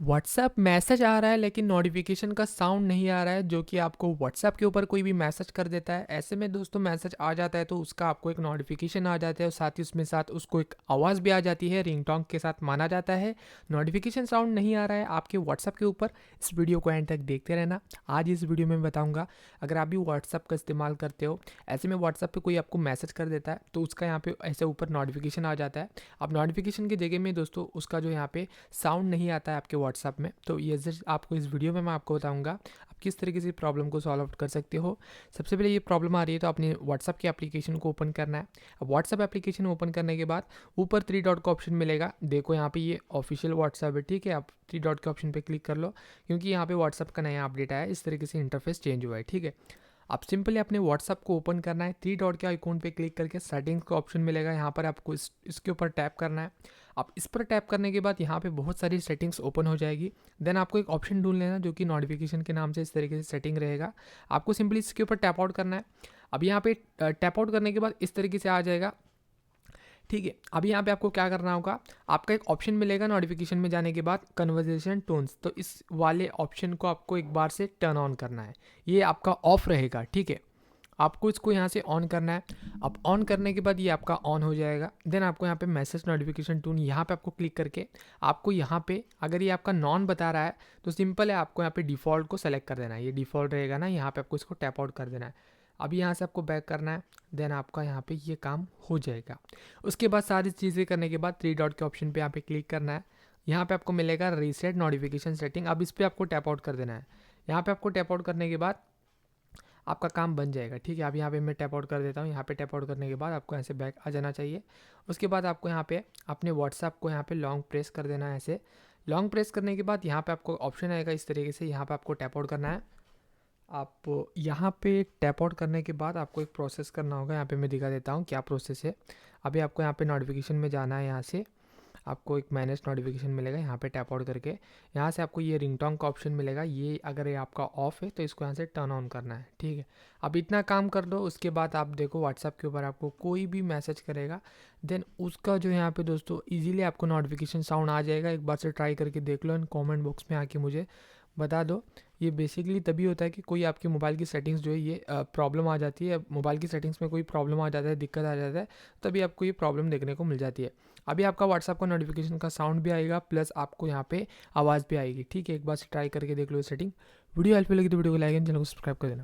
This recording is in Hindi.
व्हाट्सएप मैसेज आ रहा है लेकिन नोटिफिकेशन का साउंड नहीं आ रहा है, जो कि आपको व्हाट्सएप के ऊपर कोई भी मैसेज कर देता है। ऐसे में दोस्तों मैसेज आ जाता है तो उसका आपको एक नोटिफिकेशन आ जाता है और साथ ही उसमें साथ उसको एक आवाज़ भी आ जाती है, रिंगटोन के साथ माना जाता है। नोटिफिकेशन साउंड नहीं आ रहा है आपके व्हाट्सएप के ऊपर। इस वीडियो को एंड तक देखते रहना। आज इस वीडियो में बताऊँगा, अगर आप भी व्हाट्सएप का इस्तेमाल करते हो, ऐसे में व्हाट्सएप पर कोई आपको मैसेज कर देता है तो उसका यहाँ पे ऐसे ऊपर नोटिफिकेशन आ जाता है। अब नोटिफिकेशन की जगह में दोस्तों उसका जो यहाँ पे साउंड नहीं आता है आपके व्हाट्सएप में, तो ये जस्ट आपको इस वीडियो में मैं आपको बताऊंगा आप किस तरीके से प्रॉब्लम को सॉल्व आउट कर सकते हो। सबसे पहले ये प्रॉब्लम आ रही है तो अपने व्हाट्सएप की एप्लीकेशन को ओपन करना है। अब व्हाट्सएप एप्लीकेशन ओपन करने के बाद ऊपर थ्री डॉट का ऑप्शन मिलेगा। देखो यहाँ पे ये ऑफिशियल व्हाट्सएप है, ठीक है। आप थ्री डॉट के ऑप्शन पे क्लिक कर लो, क्योंकि यहाँ पे व्हाट्सएप का नया अपडेट आया है, इस तरीके से इंटरफेस चेंज हुआ है, ठीक है। आप सिंपली अपने व्हाट्सएप को ओपन करना है, थ्री डॉट के आइकॉन पे क्लिक करके सेटिंग्स का ऑप्शन मिलेगा, यहाँ पर आपको इसके ऊपर टैप करना है। आप इस पर टैप करने के बाद यहाँ पे बहुत सारी सेटिंग्स ओपन हो जाएगी। देन आपको एक ऑप्शन ढूंढ लेना जो कि नोटिफिकेशन के नाम से इस तरीके से सेटिंग रहेगा। आपको सिंपली इसके ऊपर टैप आउट करना है। अब यहाँ पे टैप आउट करने के बाद इस तरीके से आ जाएगा, ठीक है। अभी यहाँ पे आपको क्या करना होगा, आपका एक ऑप्शन मिलेगा नोटिफिकेशन में जाने के बाद, कन्वर्जेशन टोन्स, तो इस वाले ऑप्शन को आपको एक बार से टर्न ऑन करना है। ये आपका ऑफ रहेगा, ठीक है। आपको इसको यहाँ से ऑन करना है। अब ऑन करने के बाद ये आपका ऑन हो जाएगा। देन आपको यहाँ पे मैसेज नोटिफिकेशन टोन, यहाँ पे आपको क्लिक करके आपको यहाँ पे अगर ये आपका नॉन बता रहा है तो सिंपल है, आपको यहाँ पे डिफ़ॉल्ट को सेलेक्ट कर देना है। ये डिफ़ॉल्ट रहेगा ना, यहाँ पे आपको इसको टैप आउट कर देना है। अभी यहाँ से आपको बैक करना है। देन आपका यहाँ पे ये काम हो जाएगा। उसके बाद सारी चीज़ें करने के बाद थ्री डॉट के ऑप्शन पे यहाँ पे क्लिक करना है। यहाँ पे आपको मिलेगा रीसेट नोटिफिकेशन सेटिंग, अब इस पर आपको टैप आउट कर देना है। यहाँ पे आपको टैप आउट करने के बाद आपका काम बन जाएगा, ठीक है। अब यहाँ पे मैं टैप आउट कर देता हूँ। यहाँ पे टैप आउट करने के बाद आपको ऐसे बैक आ जाना चाहिए। उसके बाद आपको यहाँ पे अपने व्हाट्सएप को यहाँ पे लॉन्ग प्रेस कर देना है। ऐसे लॉन्ग प्रेस करने के बाद यहाँ पे आपको ऑप्शन आएगा इस तरीके से, यहाँ पे आपको टैप आउट करना है। आप यहाँ पे टैप आउट करने के बाद आपको एक प्रोसेस करना होगा। यहाँ पे मैं दिखा देता हूँ क्या प्रोसेस है। अभी आपको यहाँ पे नोटिफिकेशन में जाना है। यहाँ से आपको एक मैनेज नोटिफिकेशन मिलेगा, यहाँ पे टैप आउट करके यहाँ से आपको ये रिंगटोन का ऑप्शन मिलेगा। ये अगर ये आपका ऑफ है तो इसको यहाँ से टर्न ऑन करना है, ठीक है। अब इतना काम कर दो, उसके बाद आप देखो व्हाट्सएप के ऊपर आपको कोई भी मैसेज करेगा, देन उसका जो यहाँ पे दोस्तों इजीली आपको नोटिफिकेशन साउंड आ जाएगा। एक बार से ट्राई करके देख लो एंड कॉमेंट बॉक्स में आके मुझे बता दो। ये बेसिकली तभी होता है कि कोई आपके मोबाइल की सेटिंग्स जो है ये प्रॉब्लम आ जाती है, मोबाइल की सेटिंग्स में कोई प्रॉब्लम आ जाता है, दिक्कत आ जाता है, तभी आपको ये प्रॉब्लम देखने को मिल जाती है। अभी आपका व्हाट्सएप का नोटिफिकेशन का साउंड भी आएगा, प्लस आपको यहाँ पे आवाज़ भी आएगी, ठीक है। एक बार से ट्राई करके देख लो ये सेटिंग। वीडियो हेल्पफुल लगी तो वीडियो को लाइक एंड चैनल को सब्सक्राइब कर देना।